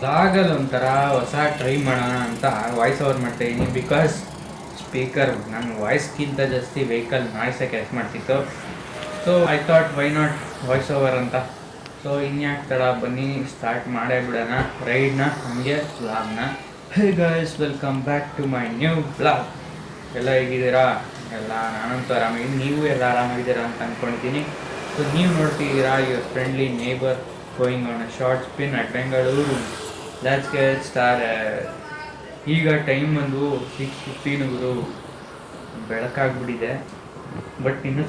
ಲಾಗಲ್ಲಿ ಒಂಥರ ಹೊಸ ಟ್ರೈ ಮಾಡೋಣ ಅಂತ ವಾಯ್ಸ್ ಓವರ್ ಮಾಡ್ತಾಯಿದ್ದೀನಿ. ಬಿಕಾಸ್ ಸ್ಪೀಕರ್ ನನ್ನ ವಾಯ್ಸ್ಗಿಂತ ಜಾಸ್ತಿ ವೆಹಿಕಲ್ ನಾಯ್ಸೇ ಕ್ಯಾಚ್ ಮಾಡ್ತಿತ್ತು. So I thought why not voice over ಅಂತ. ಸೊ ಇನ್ಯಾಕೆ ತಡ, ಬನ್ನಿ ಸ್ಟಾರ್ಟ್ ಮಾಡೇ ಬಿಡೋಣ ರೈಡ್ನ, ಹಂಗೆ ವ್ಲಾಗ್ನ. Hey guys, welcome back to my new vlog. ಎಲ್ಲ ಹೇಗಿದ್ದೀರಾ? ಎಲ್ಲ ನಾನಂತೂ ಆರಾಮಾಗಿದ್ದೀನಿ, ನೀವು ಎಲ್ಲ ಆರಾಮಾಗಿದ್ದೀರಾ ಅಂತ ಅಂದ್ಕೊಳ್ತೀನಿ. ಸೊ ನೀವು ನೋಡ್ತಿದ್ದೀರಾ your friendly neighbour going on a short spin at Bengaluru. Let's get started. ಈಗ ಟೈಮ್ ಬಂದು 6:15 ಬೆಳಕಾಗ್ಬಿಟ್ಟಿದೆ. ಬಟ್ ಇನ್ನೂ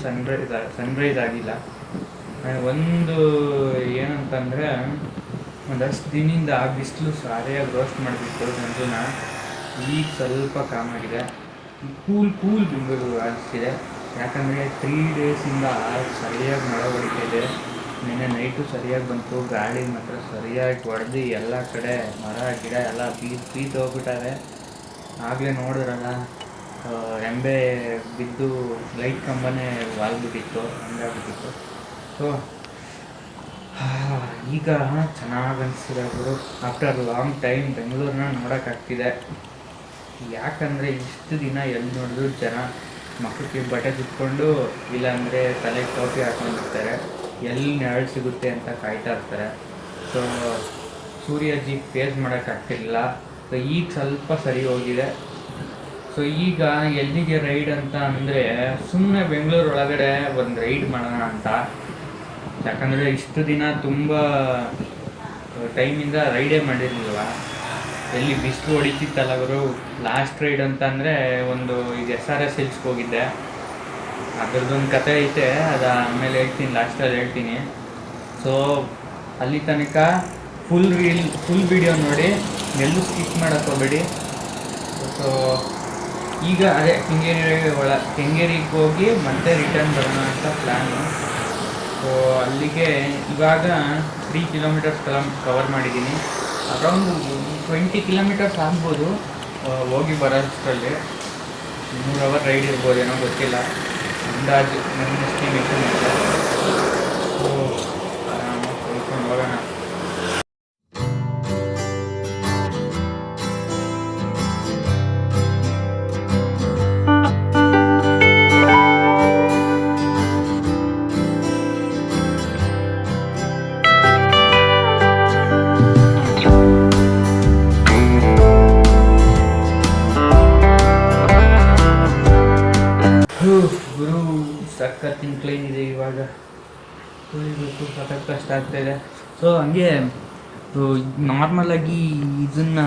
ಸನ್ರೈಸ್ ಆಗಿಲ್ಲ. ಒಂದು ಏನಂತಂದರೆ, ಒಂದಷ್ಟು ದಿನದಿಂದ ಬಿಸಿಲು ಸಾರಿಯಾಗಿ ರೋಸ್ಟ್ ಮಾಡಿಬಿಟ್ಟು ಸಂಜೆನ. ಈಗ ಸ್ವಲ್ಪ ಕಾಮಾಗಿದೆ, ಕೂಲ್ ಬೆಂಗಳೂರು ಅನಿಸ್ತಿದೆ. ಯಾಕಂದರೆ 3 ಡೇಸಿಂದ ಸರಿಯಾಗಿ ಮಳೆ ಹೊಡಿತಿದೆ. ನಿನ್ನೆ ನೈಟು ಸರಿಯಾಗಿ ಬಂತು, ಗಾಳಿ ಮಾತ್ರ ಸರಿಯಾಗಿ ಹೊಡೆದು ಎಲ್ಲ ಕಡೆ ಮರ ಗಿಡ ಎಲ್ಲ ಬೀತು ಹೋಗ್ಬಿಟ್ಟಾರೆ. ಆಗಲೇ ನೋಡಿದ್ರಲ್ಲ, ಎಂಬೆ ಬಿದ್ದು ಲೈಟ್ ಕಂಬನೇ ವಾಲ್ಬಿಟ್ಟಿತ್ತು, ಹಂಗಾಗ್ಬಿಟ್ಟಿತ್ತು. ಸೊ ಈಗ ಚೆನ್ನಾಗಿ ಅನಿಸ್ತಿದೆ ಗುರು. ಆಫ್ಟರ್ ಲಾಂಗ್ ಟೈಮ್ ಬೆಂಗಳೂರನ್ನ ನೋಡೋಕ್ಕಾಗ್ತಿದೆ. ಯಾಕಂದರೆ ಇಷ್ಟು ದಿನ ಎಲ್ಲಿ ನೋಡಿದ್ರು ಜನ ಮಕ್ಕಳಿಗೆ ಬಟ್ಟೆ ಸುತ್ಕೊಂಡು, ಇಲ್ಲಾಂದರೆ ತಲೆಗೆ ಟೋಪಿ ಹಾಕೊಂಡಿರ್ತಾರೆ, ಎಲ್ಲಿ ನೆರಳು ಸಿಗುತ್ತೆ ಅಂತ ಕಾಯ್ತಾ ಇರ್ತಾರೆ. ಸೊ ಸೂರ್ಯಜಿ ಫೇಸ್ ಮಾಡೋಕ್ಕಾಗ್ತಿಲ್ಲ. ಸೊ ಈಗ ಸ್ವಲ್ಪ ಸರಿ ಹೋಗಿದೆ. ಸೊ ಈಗ ಎಲ್ಲಿಗೆ ರೈಡ್ ಅಂತ ಅಂದರೆ, ಸುಮ್ಮನೆ ಬೆಂಗಳೂರು ಒಳಗಡೆ ಒಂದು ರೈಡ್ ಮಾಡೋಣ ಅಂತ. ಯಾಕಂದರೆ ಇಷ್ಟು ದಿನ ತುಂಬ ಟೈಮಿಂದ ರೈಡೇ ಮಾಡಿರಲಿಲ್ಲ. ಎಲ್ಲಿ ಬಿಸಿಲು ಹೊಡಿತಿತ್ತಲ್ಲ ಅವರು. ಲಾಸ್ಟ್ ರೈಡ್ ಅಂತ ಅಂದರೆ ಒಂದು ಈಗ SRS ಹಿಲ್ಸ್ಗೆ ಹೋಗಿದ್ದೆ. ಅದ್ರದ್ದೊಂದು ಕತೆ ಐತೆ, ಅದು ಆಮೇಲೆ ಹೇಳ್ತೀನಿ, ಲಾಸ್ಟಲ್ಲಿ ಹೇಳ್ತೀನಿ. ಸೊ ಅಲ್ಲಿ ತನಕ ಫುಲ್ ವಿಡಿಯೋ ನೋಡಿ, ಎಲ್ಲೂ ಸ್ಕಿಪ್ ಮಾಡೋಕ್ಕೆ ಹೋಗಬೇಡಿ. ಸೊ ಈಗ ಅದೇ ಕೆಂಗೇರಿಗೆ ಹೋಗಿ ಮತ್ತೆ ರಿಟರ್ನ್ ಬರೋಣ ಅಂತ ಪ್ಲ್ಯಾನು. ಸೊ ಅಲ್ಲಿಗೆ ಇವಾಗ 3 ಕಿಲೋಮೀಟರ್ಸ್ ಕವರ್ ಮಾಡಿದ್ದೀನಿ. ಅರೌಂಡ್ 20 ಕಿಲೋಮೀಟರ್ಸ್ ಆಗ್ಬೋದು ಹೋಗಿ ಬರೋಷ್ಟರಲ್ಲಿ. 3 ಅವರ್ ರೈಡ್ ಇರ್ಬೋದೇನೋ, ಗೊತ್ತಿಲ್ಲ, ಅಂದಾಜು ನನ್ನ ಎಸ್ಟಿಮೇಷನ್ ಇದೆ. ಸೊ ಆರಾಮಾಗಿ ಹೋಗ್ಕೊಂಡು ಹೋಗೋಣ. ಗುರು ಸಖತ್ ಇನ್ಕ್ಲೈನ್ ಇದೆ, ಇವಾಗ ತುಳಿಬೇಕು, ಸಖತ್ ಕಷ್ಟ ಆಗ್ತಾಯಿದೆ. ಸೊ ಹಂಗೆ ನಾರ್ಮಲಾಗಿ ಇದನ್ನು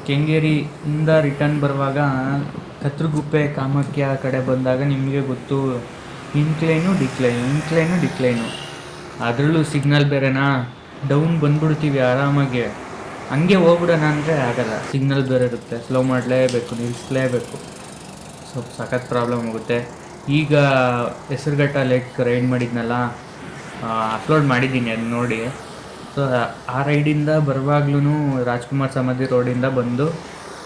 ಕೆಂಗೇರಿಯಿಂದ ರಿಟರ್ನ್ ಬರುವಾಗ ಕತ್ರಗುಪ್ಪೆ ಕಾಮಾಖ್ಯ ಕಡೆ ಬಂದಾಗ ನಿಮಗೆ ಗೊತ್ತು, ಇನ್ಕ್ಲೈನು ಡಿಕ್ಲೈನು. ಅದರಲ್ಲೂ ಸಿಗ್ನಲ್ ಬೇರೆನಾ, ಡೌನ್ ಬಂದ್ಬಿಡ್ತೀವಿ ಆರಾಮಾಗಿ. ಹಂಗೆ ಹೋಗ್ಬಿಡೋಣ ಅಂದರೆ ಆಗಲ್ಲ, ಸಿಗ್ನಲ್ ಬೇರೆ ಇರುತ್ತೆ, ಸ್ಲೋ ಮಾಡಲೇಬೇಕು, ನಿಲ್ಲಿಸಲೇಬೇಕು. ಸ್ವಲ್ಪ ಸಖತ್ ಪ್ರಾಬ್ಲಮ್ ಆಗುತ್ತೆ. ಈಗ ಹೆಸರುಘಟ್ಟ ಲೇಕ್ ರೈಡ್ ಮಾಡಿದ್ನಲ್ಲ, ಅಪ್ಲೋಡ್ ಮಾಡಿದ್ದೀನಿ, ಅದು ನೋಡಿ. ಸೊ ಆ ರೈಡಿಂದ ಬರುವಾಗ್ಲೂ ರಾಜ್ಕುಮಾರ್ ಸಮಾಧಿ ರೋಡಿಂದ ಬಂದು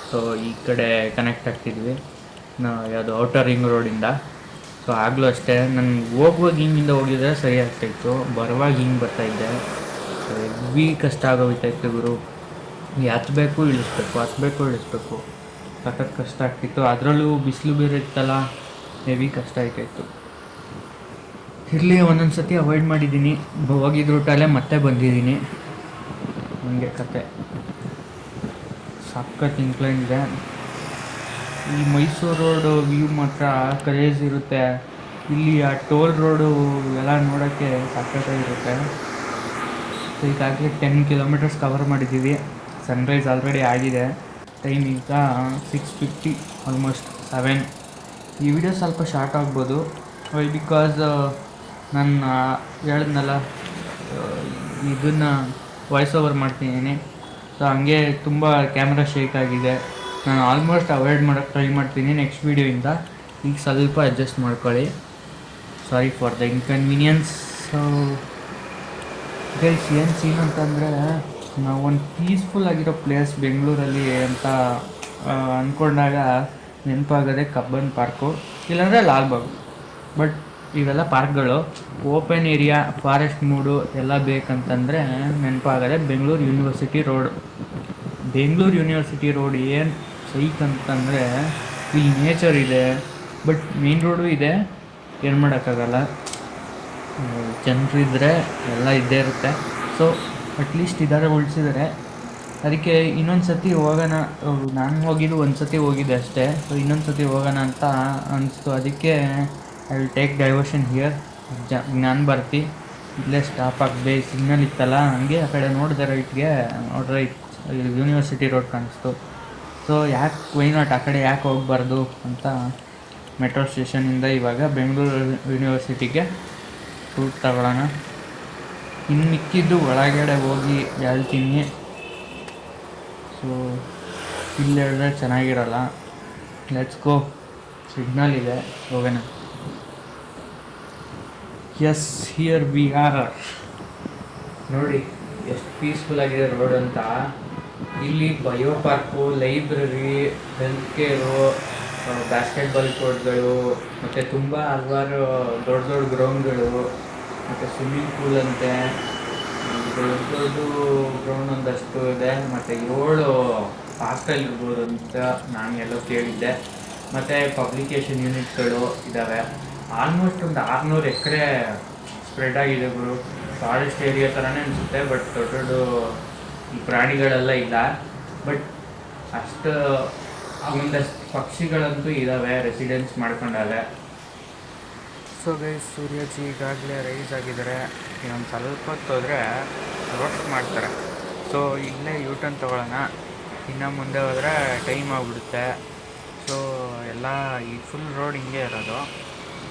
ಸೊ ಈ ಕಡೆ ಕನೆಕ್ಟ್ ಆಗ್ತಿದ್ವಿ, ಯಾವುದು ಔಟರ್ ರಿಂಗ್ ರೋಡಿಂದ. ಸೊ ಆಗಲೂ ಅಷ್ಟೇ, ನಾನು ಹೋಗುವಾಗ ಹಿಂಗಿಂದ ಹೋಗಿದ್ರೆ ಸರಿ ಆಗ್ತಾಯಿತ್ತು, ಬರುವಾಗ ಹಿಂಗೆ ಬರ್ತಾಯಿದ್ದೆ. ಸೊ ಹೆವಿ ಕಷ್ಟ ಆಗೋಗ್ತಾಯಿತ್ತು ಗುರು. ಹತ್ತಬೇಕು ಇಳಿಸ್ಬೇಕು, ಸಖತ್ ಕಷ್ಟ ಆಗ್ತಿತ್ತು. ಅದರಲ್ಲೂ ಬಿಸಿಲು ಬೇರೆ ಇತ್ತಲ್ಲ, ಹೆವಿ ಕಷ್ಟ ಆಯ್ತಾಯಿತ್ತು. ಇರಲಿ, ಒಂದೊಂದು ಸತಿ ಅವಾಯ್ಡ್ ಮಾಡಿದ್ದೀನಿ, ಹೋಗಿದ್ದ ರೂಟಲ್ಲೇ ಮತ್ತೆ ಬಂದಿದ್ದೀನಿ. ಹಂಗೆ ಕತೆ. ಸಖತ್ ಇನ್ಕ್ಲೈನ್ ಇದೆ. ಈ ಮೈಸೂರು ರೋಡು ವ್ಯೂ ಮಾತ್ರ ಕ್ರೇಜ್ ಇರುತ್ತೆ. ಇಲ್ಲಿ ಆ ಟೋಲ್ ರೋಡು ಎಲ್ಲ ನೋಡೋಕ್ಕೆ ಸಖತ್ತಾಗಿರುತ್ತೆ. ಸೊ ಈಗಾಗಲೇ 10 ಕಿಲೋಮೀಟರ್ಸ್ ಕವರ್ ಮಾಡಿದ್ದೀವಿ. ಸನ್ರೈಸ್ ಆಲ್ರೆಡಿ ಆಗಿದೆ. ಟೈಮ್ ಈಗ 6:50, ಆಲ್ಮೋಸ್ಟ್ 7. ಈ ವಿಡಿಯೋ ಸ್ವಲ್ಪ ಶಾರ್ಟ್ ಆಗ್ಬೋದು, ಬಿಕಾಸ್ ನಾನು ಹೇಳಿದ್ನಲ್ಲ, ಇದನ್ನು ವಾಯ್ಸ್ ಓವರ್ ಮಾಡ್ತಿದ್ದೀನಿ. ಸೊ ಹಂಗೆ ತುಂಬ ಕ್ಯಾಮ್ರಾ ಶೇಕ್ ಆಗಿದೆ. ನಾನು ಆಲ್ಮೋಸ್ಟ್ ಅವಾಯ್ಡ್ ಮಾಡೋಕ್ಕೆ ಟ್ರೈ ಮಾಡ್ತೀನಿ ನೆಕ್ಸ್ಟ್ ವೀಡಿಯೋಯಿಂದ. ಈಗ ಸ್ವಲ್ಪ ಅಡ್ಜಸ್ಟ್ ಮಾಡ್ಕೊಳ್ಳಿ, sorry for the inconvenience. So guys, ಏನು ಸೀನ್ ಅಂತಂದರೆ, ನಾವು ಒಂದು ಪೀಸ್ಫುಲ್ ಆಗಿರೋ ಪ್ಲೇಸ್ ಬೆಂಗಳೂರಲ್ಲಿ ಅಂತ ಅಂದ್ಕೊಂಡಾಗ ನೆನಪಾಗೋದೆ ಕಬ್ಬನ್ ಪಾರ್ಕು, ಇಲ್ಲಾಂದರೆ ಲಾಲ್ಬಾಗ್. ಬಟ್ ಇವೆಲ್ಲ ಪಾರ್ಕ್ಗಳು. ಓಪನ್ ಏರಿಯಾ ಫಾರೆಸ್ಟ್ ಮೂಡು ಎಲ್ಲ ಬೇಕಂತಂದರೆ ನೆನಪಾಗದೆ Bengaluru university road. Bengaluru university road ಏನು ಸೈಕ್ ಅಂತಂದರೆ ಇಲ್ಲಿ ನೇಚರ್ ಇದೆ, ಬಟ್ ಮೇನ್ ರೋಡು ಇದೆ, ಏನು ಮಾಡೋಕ್ಕಾಗಲ್ಲ, ಜನರಿದ್ದರೆ ಎಲ್ಲ ಇದ್ದೇ ಇರುತ್ತೆ. ಸೊ ಅಟ್ಲೀಸ್ಟ್ ಇದಾರೆ ಉಳಿಸಿದ್ದಾರೆ. ಅದಕ್ಕೆ ಇನ್ನೊಂದು ಸತಿ ಹೋಗೋಣ. ನಾನು ಹೋಗಿದ್ದು ಒಂದು ಸತಿ ಹೋಗಿದ್ದೆ ಅಷ್ಟೇ. ಸೊ ಇನ್ನೊಂದು ಸತಿ ಹೋಗೋಣ ಅಂತ ಅನಿಸ್ತು. ಅದಕ್ಕೆ I will take diversion here. ಜ್ಞಾನ ಭಾರತಿ ಇಲ್ಲೇ ಸ್ಟಾಪ್ ಆಗದೆ, ಸಿಗ್ನಲ್ ಇತ್ತಲ್ಲ, ಹಂಗೆ ಆ ಕಡೆ ನೋಡಿದೆ ರೈಟ್ಗೆ, ನೋಡ್ರೆ ಯೂನಿವರ್ಸಿಟಿ ರೋಡ್ ಕಾಣಿಸ್ತು. ಸೊ ಯಾಕೆ ವೈ ನಾಟ್ ಆ ಕಡೆ ಯಾಕೆ ಹೋಗಬಾರ್ದು ಅಂತ ಮೆಟ್ರೋ ಸ್ಟೇಷನಿಂದ ಇವಾಗ ಬೆಂಗಳೂರು ಯೂನಿವರ್ಸಿಟಿಗೆ ರೂಟ್ ತಗೊಳ್ಳೋಣ. ಇನ್ನು ಮಿಕ್ಕಿದ್ದು ಒಳಗಡೆ ಹೋಗಿ ಹೇಳ್ತೀನಿ. ಸೊ ಇಲ್ಲಿ ಹೇಳಿದ್ರೆ ಚೆನ್ನಾಗಿರಲ್ಲ. Let's go. ಸಿಗ್ನಲ್ ಇದೆ, ಹೋಗೋಣ. Yes, here we are. ನೋಡಿ ಎಷ್ಟು ಪೀಸ್ಫುಲ್ ಆಗಿದೆ ರೋಡ್ ಅಂತ. ಇಲ್ಲಿ bio park, library, health care, basketball ಕೋರ್ಟ್ಗಳು, ಮತ್ತು ತುಂಬ ಹಲವಾರು ದೊಡ್ಡ ದೊಡ್ಡ ಗ್ರೌಂಡ್ಗಳು, ಮತ್ತು ಸ್ವಿಮ್ಮಿಂಗ್ ಪೂಲ್ ಅಂತೆ, ದೊಡ್ಡ ದೊಡ್ಡ ಗ್ರೌಂಡ್ ಒಂದಷ್ಟು ಇದೆ, ಮತ್ತು 7 ಹಾಸ್ಟೆಲ್ ಇರ್ಬೋದು ಅಂತ ನಾನು ಎಲ್ಲೋ ಕೇಳಿದ್ದೆ. ಮತ್ತು ಪಬ್ಲಿಕೇಶನ್ ಯೂನಿಟ್ಗಳು ಇದ್ದಾವೆ. ಆಲ್ಮೋಸ್ಟ್ ಒಂದು 600 ಎಕರೆ ಸ್ಪ್ರೆಡ್ ಆಗಿದೆ ಗುರು. ಫಾರೆಸ್ಟ್ ಏರಿಯಾ ಥರನೇ ಅನಿಸುತ್ತೆ, ಬಟ್ ದೊಡ್ಡ ದೊಡ್ಡ ಈ ಪ್ರಾಣಿಗಳೆಲ್ಲ ಇಲ್ಲ. ಬಟ್ ಅಷ್ಟು ಒಂದಷ್ಟು ಪಕ್ಷಿಗಳಂತೂ ಇದ್ದಾವೆ, ರೆಸಿಡೆನ್ಸ್ ಮಾಡ್ಕೊಂಡಾವೆ. ಸೊ ಗೈಸ್, ಸೂರ್ಯಜಿ ಈಗಾಗಲೇ ರೈಸ್ ಆಗಿದ್ದಾರೆ. ಇನ್ನೊಂದು ಸ್ವಲ್ಪ ಹೊತ್ತು ಹೋದರೆ ರೋಸ್ಟ್ ಮಾಡ್ತಾರೆ. ಸೊ ಇಲ್ಲೇ ಯೂಟರ್ನ್ ತೊಗೊಳ್ಳೋಣ. ಇನ್ನು ಮುಂದೆ ಹೋದರೆ ಟೈಮ್ ಆಗಿಬಿಡುತ್ತೆ. ಸೊ ಎಲ್ಲ ಈ ಫುಲ್ ರೋಡ್ ಹಿಂಗೆ ಇರೋದು.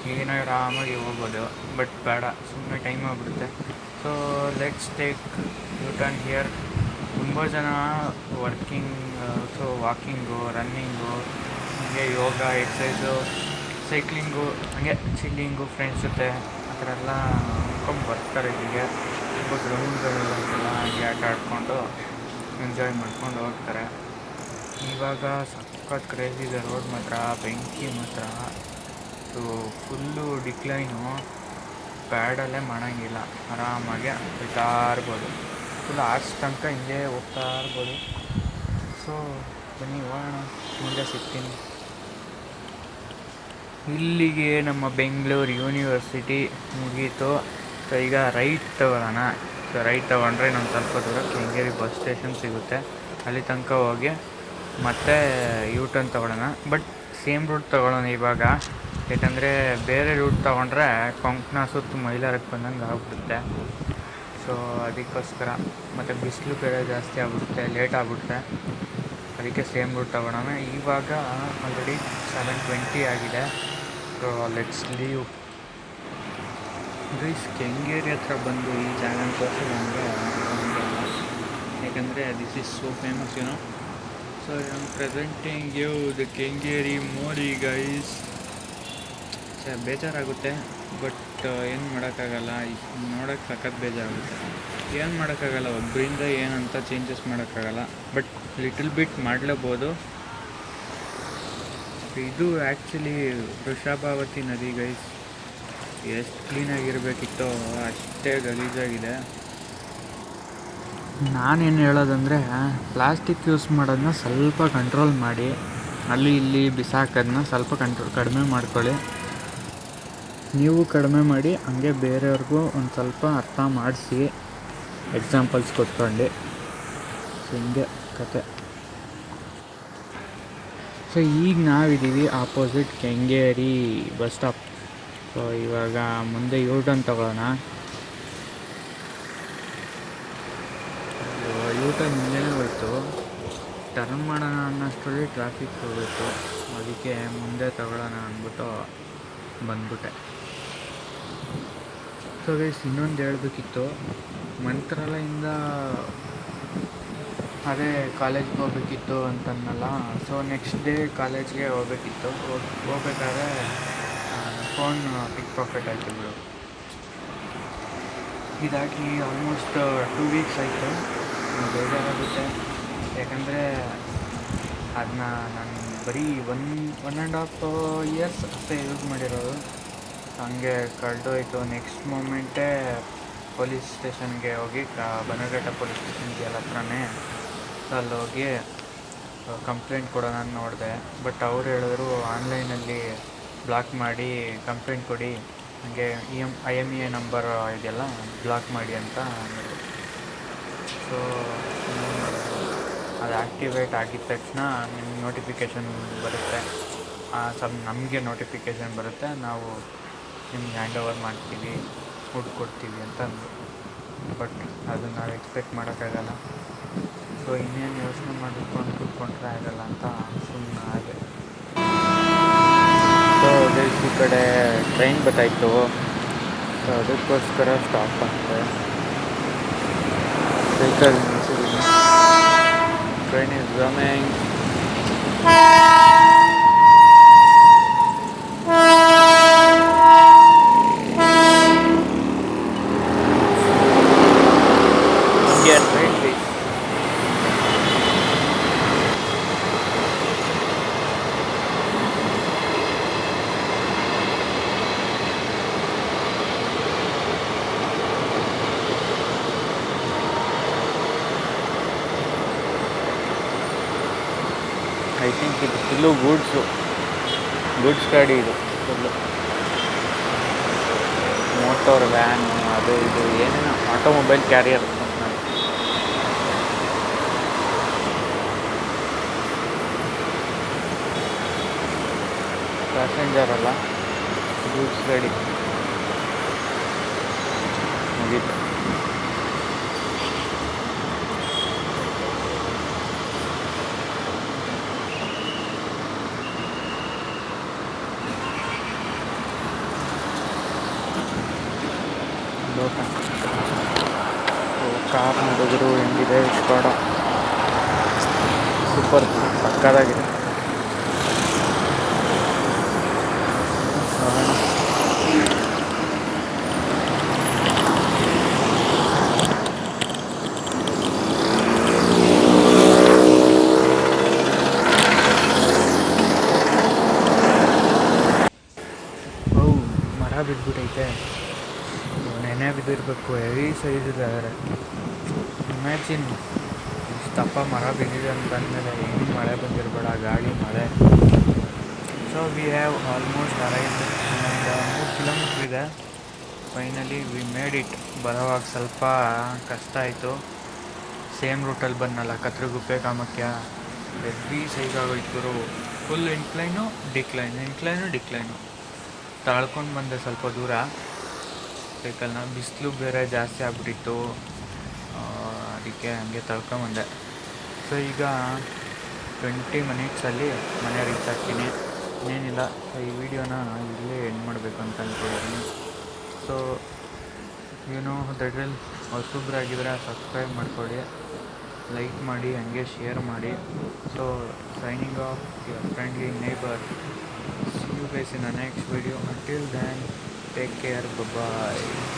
ಈಗಿನ ಆರಾಮಾಗಿ ಹೋಗ್ಬೋದು, ಬಟ್ ಬೇಡ, ಸುಮ್ಮನೆ ಟೈಮ್ ಆಗಿಬಿಡುತ್ತೆ. So let's take U-turn here. ತುಂಬ ಜನ ವರ್ಕಿಂಗ್, ಸೊ ವಾಕಿಂಗು, ರನ್ನಿಂಗು, ಹಾಗೆ ಯೋಗ, ಎಕ್ಸಸೈಸು, ಸೈಕ್ಲಿಂಗು, ಹಾಗೆ ಚಿಲ್ಲಿಂಗು ಫ್ರೆಂಡ್ಸ್ ಜೊತೆ ಆ ಥರ ಎಲ್ಲ ಅಂದ್ಕೊಂಡು ಬರ್ತಾರೆ. ಹೀಗೆ ತುಂಬ ಗ್ರೌಂಡ್ಗಳೆಲ್ಲ ಹಾಗೆ ಆಟ ಆಡಿಕೊಂಡು ಎಂಜಾಯ್ ಮಾಡ್ಕೊಂಡು ಹೋಗ್ತಾರೆ. ಇವಾಗ ಸಖತ್ ಕ್ರೇಜ್ ಇದೆ ರೋಡ್ ಮಾತ್ರ, ಬೆಂಕಿ ಮಾತ್ರ. ಸೊ ಫುಲ್ಲು ಡಿಕ್ಲೈನು, ಪ್ಯಾಡಲ್ಲೇ ಮಾಡೋಂಗಿಲ್ಲ, ಆರಾಮಾಗಿ ಹೋಗ್ತಾ ಇರ್ಬೋದು. ಫುಲ್ ಆರ್ಟ್ಸ್ ತನಕ ಹಿಂಗೆ ಹೋಗ್ತಾ ಇರ್ಬೋದು. ಸೊ ಬನ್ನಿ ಹೋಗೋಣ, ಮುಂದೆ ಸಿಗ್ತೀನಿ. ಇಲ್ಲಿಗೆ ನಮ್ಮ ಬೆಂಗಳೂರು ಯೂನಿವರ್ಸಿಟಿ ಮುಗೀತು. ಸೊ ಈಗ ರೈಟ್ ತಗೊಳ್ಳೋಣ. ಸೊ ರೈಟ್ ತೊಗೊಂಡ್ರೆ ಇನ್ನೊಂದು ಸ್ವಲ್ಪ ದೂರ ಕೆಂಗೇರಿ ಬಸ್ ಸ್ಟೇಷನ್ ಸಿಗುತ್ತೆ. ಅಲ್ಲಿ ತನಕ ಹೋಗಿ ಮತ್ತೆ ಯೂಟರ್ನ್ ತೊಗೊಳ್ಳೋಣ. ಬಟ್ ಸೇಮ್ ರೂಟ್ ತೊಗೊಳ್ಳೋಣ ಇವಾಗ, ಯಾಕಂದರೆ ಬೇರೆ ರೂಟ್ ತೊಗೊಂಡ್ರೆ ಕೊಂಕಣ ಸುತ್ತ ಮೈಲಾರಕ್ಕೆ ಬಂದಂಗೆ ಆಗ್ಬಿಡುತ್ತೆ. ಸೊ ಅದಕ್ಕೋಸ್ಕರ, ಮತ್ತು ಬಿಸಿಲು ಬೇರೆ ಜಾಸ್ತಿ ಆಗ್ಬಿಡುತ್ತೆ, ಲೇಟ್ ಆಗ್ಬಿಡುತ್ತೆ. ಅದಕ್ಕೆ ಸೇಮ್ ರೂಟ್ ತೊಗೊಳ್ಳೋಣ. ಇವಾಗ ಆಲ್ರೆಡಿ 7:20 ಆಗಿದೆ. So let's leave. Guys, Kengeri ಹತ್ರ ಬಂದು ಈ ಜಾಗನ ತೋರಿಸಿಲ್ಲ ಅಂದರೆ ಯಾಕಂದರೆ this is so famous, you know. So I am presenting you the Kengeri ಮೋರಿ ಗೈಸ್. ಬೇಜಾರಾಗುತ್ತೆ, ಬಟ್ ಏನು ಮಾಡೋಕ್ಕಾಗಲ್ಲ. ನೋಡೋಕ್ಕೆ ಸಖತ್ ಬೇಜಾರಾಗುತ್ತೆ. ಏನು ಮಾಡೋಕ್ಕಾಗಲ್ಲ, ಒಬ್ಬರಿಂದ ಏನಂತ ಚೇಂಜಸ್ ಮಾಡೋಕ್ಕಾಗಲ್ಲ, ಬಟ್ ಲಿಟಲ್ ಬಿಟ್ ಮಾಡಲೇಬೋದು. ಇದು ಆ್ಯಕ್ಚುಲಿ ವೃಷಭಾವತಿ ನದಿ ಗೈಸ್. ಎಷ್ಟು ಕ್ಲೀನಾಗಿರಬೇಕಿತ್ತೋ ಅಷ್ಟೇ ಗಲೀಜಾಗಿದೆ. ನಾನೇನು ಹೇಳೋದಂದರೆ, ಪ್ಲಾಸ್ಟಿಕ್ ಯೂಸ್ ಮಾಡೋದನ್ನ ಸ್ವಲ್ಪ ಕಂಟ್ರೋಲ್ ಮಾಡಿ, ಅಲ್ಲಿ ಇಲ್ಲಿ ಬಿಸಾಕೋದನ್ನ ಸ್ವಲ್ಪ ಕಡಿಮೆ ಮಾಡ್ಕೊಳ್ಳಿ. ನೀವು ಕಡಿಮೆ ಮಾಡಿ, ಹಂಗೆ ಬೇರೆಯವ್ರಿಗೂ ಒಂದು ಸ್ವಲ್ಪ ಅರ್ಥ ಮಾಡಿಸಿ, ಎಕ್ಸಾಂಪಲ್ಸ್ ಕೊಟ್ಕೊಂಡು. ಸೊ ಹಿಂಗೆ ಕತೆ. ಸೊ ಈಗ ನಾವಿದ್ದೀವಿ opposite Kengeri bus stop. So ಇವಾಗ ಮುಂದೆ ಯೂಟರ್ನ್ ತೊಗೊಳ್ಳೋಣ. ಯೂಟರ್ನ್ ಮುಂದೆನೇ ಹೋಯ್ತು, ಟರ್ನ್ ಮಾಡೋಣ ಅನ್ನೋಷ್ಟರಲ್ಲಿ ಟ್ರಾಫಿಕ್ ಹೋಗಿತ್ತು. ಅದಕ್ಕೆ ಮುಂದೆ ತಗೊಳ್ಳೋಣ ಅಂದ್ಬಿಟ್ಟು ಬಂದ್ಬಿಟ್ಟೆ. ಸೊ ಗೈಸ್, ಇನ್ನೊಂದು ಹೇಳಬೇಕಿತ್ತು. ಮಂತ್ರಾಲಯದಿಂದ ಅದೇ ಕಾಲೇಜ್ಗೆ ಹೋಗ್ಬೇಕಿತ್ತು ಅಂತನ್ನಲ್ಲ. ಸೊ ನೆಕ್ಸ್ಟ್ ಡೇ ಕಾಲೇಜ್ಗೆ ಹೋಗ್ಬೇಕಿತ್ತು. ಹೋಗ್ಬೇಕಾದ್ರೆ ಫೋನ್ ಪಿಕ್ ಪಾಕೆಟ್ ಆಯಿತು ಬಿಡು. ಇದಾಗಿ ಆಲ್ಮೋಸ್ಟ್ 2 ವೀಕ್ಸ್ ಆಯಿತು. ಬೇಜಾರಾಗುತ್ತೆ, ಯಾಕಂದರೆ ಅದನ್ನ ನಾನು ಬರೀ 1.5 ಇಯರ್ಸ್ ಅಷ್ಟೇ ಯೂಸ್ ಮಾಡಿರೋದು. ಹಂಗೆ ಕಳೆದೋಯ್ತು. ನೆಕ್ಸ್ಟ್ ಮೂಮೆಂಟೇ ಪೊಲೀಸ್ ಸ್ಟೇಷನ್ಗೆ ಹೋಗಿ ಬನ್ನರ್ಘಟ್ಟ ಪೊಲೀಸ್ ಸ್ಟೇಷನ್ಗೆ ಅಲ್ಲಿ ಹತ್ರನೇ ಅಲ್ಲೋಗಿ ಕಂಪ್ಲೇಂಟ್ ಕೊಡೋಣ ಅಂತ ನೋಡಿದೆ. ಬಟ್ ಅವ್ರು ಹೇಳಿದ್ರು ಆನ್ಲೈನಲ್ಲಿ ಬ್ಲಾಕ್ ಮಾಡಿ ಕಂಪ್ಲೇಂಟ್ ಕೊಡಿ, ಹಾಗೆ IMEI ನಂಬರ್ ಇದೆಯಲ್ಲ ಬ್ಲಾಕ್ ಮಾಡಿ ಅಂತ ಅಂದರು. ಸೊ ಅದು ಆ್ಯಕ್ಟಿವೇಟ್ ಆಗಿದ ತಕ್ಷಣ ನಿಮ್ಗೆ ನೋಟಿಫಿಕೇಷನ್ ಬರುತ್ತೆ, ನಮಗೆ ನೋಟಿಫಿಕೇಷನ್ ಬರುತ್ತೆ, ನಾವು ನಿಮ್ಗೆ ಹ್ಯಾಂಡ್ ಓವರ್ ಮಾಡ್ತೀವಿ, ಫುಡ್ ಕೊಡ್ತೀವಿ ಅಂತ ಅಂದರು. ಬಟ್ ಅದನ್ನು ನಾವು ಎಕ್ಸ್ಪೆಕ್ಟ್ ಮಾಡೋಕ್ಕಾಗಲ್ಲ. ಸೊ ಇನ್ನೇನು ಯೋಚನೆ ಮಾಡಿಕೊಂಡು ಕೂತ್ಕೊಂಡ್ರೆ ಆಗಲ್ಲ ಅಂತ ಸುಮ್ಮನೆ ಹಾಗೆ. ಸೊ ಈ ಕಡೆ ಟ್ರೈನ್ ಬರ್ತಾಯಿತ್ತು, ಸೊ ಅದಕ್ಕೋಸ್ಕರ ಸ್ಟಾಪ್ ಆಗ್ತದೆ. ವೆಹಿಕಲ್ ನಿಲ್ಸಿದ್ದೀನಿ. Train is running. Train please. I think ಇದು ಫುಲ್ಲು ಗೂಡ್ಸ್ ಗಾಡಿ, ಇದು ಫುಲ್ಲು ಮೋಟರ್ ವ್ಯಾನು, ಅದು ಇದು ಏನೇನೋ ಆಟೋಮೊಬೈಲ್ ಕ್ಯಾರಿಯರ್. ಪ್ಯಾಸೆಂಜರ್ ಅಲ್ಲ, ಗೂಡ್ಸ್ ಗಾಡಿ ಮುಗೀತು. ಕಾರ್ ನೋಡಿದ್ರು ಹೆಂಗಿದೆ, ಸ್ಕೋಡ ಸೂಪರ್ ಸಕ್ಕತ್ತಾಗಿದೆ. ಮರ ಬಿದ್ದುಬಿಟ್ಟೈತೆ, ನೆನೆ ಬಿದ್ದಿರಬೇಕು, ಹೆವಿ ಸೈಜ್ ಇದೆ. ಆದರೆ ಇಮ್ಯಾಜಿನ್ ಇಷ್ಟಪ್ಪ ಮರ ಬಿದ್ದಿದೆ ಅಂತಂದಮೇಲೆ ಏನು ಮಳೆ ಬಂದಿರಬೇಡ, ಗಾಳಿ ಮಳೆ. So we have almost arrived. 3 kilometre ಇದೆ. Finally we made it. ಬರೋವಾಗ ಸ್ವಲ್ಪ ಕಷ್ಟ ಆಯಿತು. ಸೇಮ್ ರೂಟಲ್ಲಿ ಬಂದನಲ್ಲ, ಕತ್ರಗುಪ್ಪೆ ಕಾಮಾಖ್ಯ, ಹೆವಿ ಸೈಜ್ ಆಗೋಯ್ತು. ಫುಲ್ ಡಿಕ್ಲೈನು ತಾಳ್ಕೊಂಡು ಬಂದೆ ಸ್ವಲ್ಪ ದೂರ ವೆಹಿಕಲ್ನ. ಬಿಸಿಲು ಬೇರೆ ಜಾಸ್ತಿ ಆಗ್ಬಿಟ್ಟಿತ್ತು, ಅದಕ್ಕೆ ಹಂಗೆ ತಳ್ಕೊಂಬಂದೆ. ಸೊ ಈಗ 20 ಮಿನಿಟ್ಸಲ್ಲಿ ಮನೆ ರೀಚ್ ಆಗ್ತೀನಿ. ಇನ್ನೇನಿಲ್ಲ, ಈ ವಿಡಿಯೋನ ಇಲ್ಲೇ ಎಂಡ್ ಮಾಡಬೇಕು ಅಂತ ಅಂದ್ಕೊಂಡಿದ್ದೀನಿ. ಸೊ ದಟ್ ವಿಲ್, ಹೊಸಬ್ರಾಗಿದ್ದರೆ ಸಬ್ಸ್ಕ್ರೈಬ್ ಮಾಡ್ಕೊಳ್ಳಿ, ಲೈಕ್ ಮಾಡಿ, ಹಂಗೆ ಶೇರ್ ಮಾಡಿ. So signing off your friendly neighbour. See you guys in the next video. Until then, take care. Bye bye.